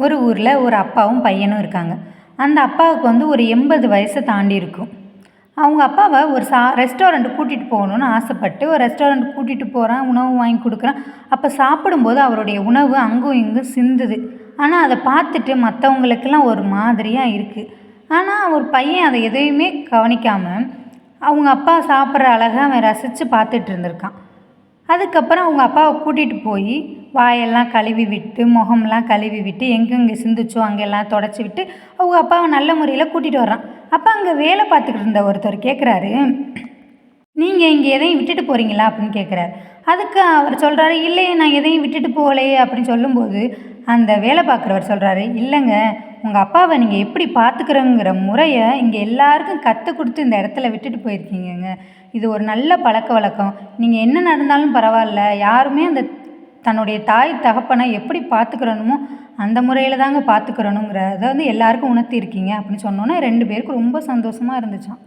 ஒரு ஊரில் ஒரு அப்பாவும் பையனும் இருக்காங்க. அந்த அப்பாவுக்கு வந்து ஒரு 80 வயசை தாண்டி இருக்கும். அவங்க அப்பாவை ஒரு ரெஸ்டாரண்ட் கூட்டிகிட்டு போகணுன்னு ஆசைப்பட்டு ஒரு ரெஸ்டாரண்ட் கூட்டிகிட்டு போகிறான், உணவு வாங்கி கொடுக்குறான். அப்போ சாப்பிடும்போது அவருடைய உணவு அங்கும் இங்கும் சிந்துது. ஆனால் அதை பார்த்துட்டு மற்றவங்களுக்கெல்லாம் ஒரு மாதிரியாக இருக்குது. ஆனால் அவர் பையன் அதை எதையுமே கவனிக்காமல் அவங்க அப்பா சாப்பிட்ற அழகை அவன் ரசித்து பார்த்துட்டு இருந்திருக்கான். அதுக்கப்புறம் அவங்க அப்பாவை கூட்டிகிட்டு போய் வாயெல்லாம் கழுவி விட்டு, முகம்லாம் கழுவி விட்டு, எங்கெங்கே சிந்துச்சோ அங்கெல்லாம் தொடச்சி விட்டு அவங்க அப்பாவை நல்ல முறையில் கூட்டிகிட்டு வர்றான். அப்போ அங்கே வேலை பார்த்துக்கிட்டு இருந்த ஒருத்தர் கேட்குறாரு, நீங்கள் இங்கே எதையும் விட்டுட்டு போகிறீங்களா அப்படின்னு கேட்குறாரு. அதுக்கு அவர் சொல்கிறாரு, இல்லையே நான் எதையும் விட்டுட்டு போகலையே அப்படின்னு சொல்லும்போது அந்த வேலை பார்க்குறவர் சொல்கிறாரு, இல்லைங்க, உங்கள் அப்பாவை நீங்கள் எப்படி பார்த்துக்கிறங்கிற முறையை இங்கே எல்லாருக்கும் கற்றுக் கொடுத்து இந்த இடத்துல விட்டுட்டு போயிருக்கீங்கங்க. இது ஒரு நல்ல பழக்க வழக்கம். நீங்கள் என்ன நடந்தாலும் பரவாயில்ல, யாருமே அந்த தன்னுடைய தாய் தகப்பனை எப்படி பார்த்துக்கிறணுமோ அந்த முறையில் தாங்க பார்த்துக்கிறணுங்கிறத வந்து எல்லாருக்கும் உணர்த்தியிருக்கீங்க அப்படின்னு சொன்னோன்னே 2 பேருக்கும் ரொம்ப சந்தோஷமாக இருந்துச்சாம்.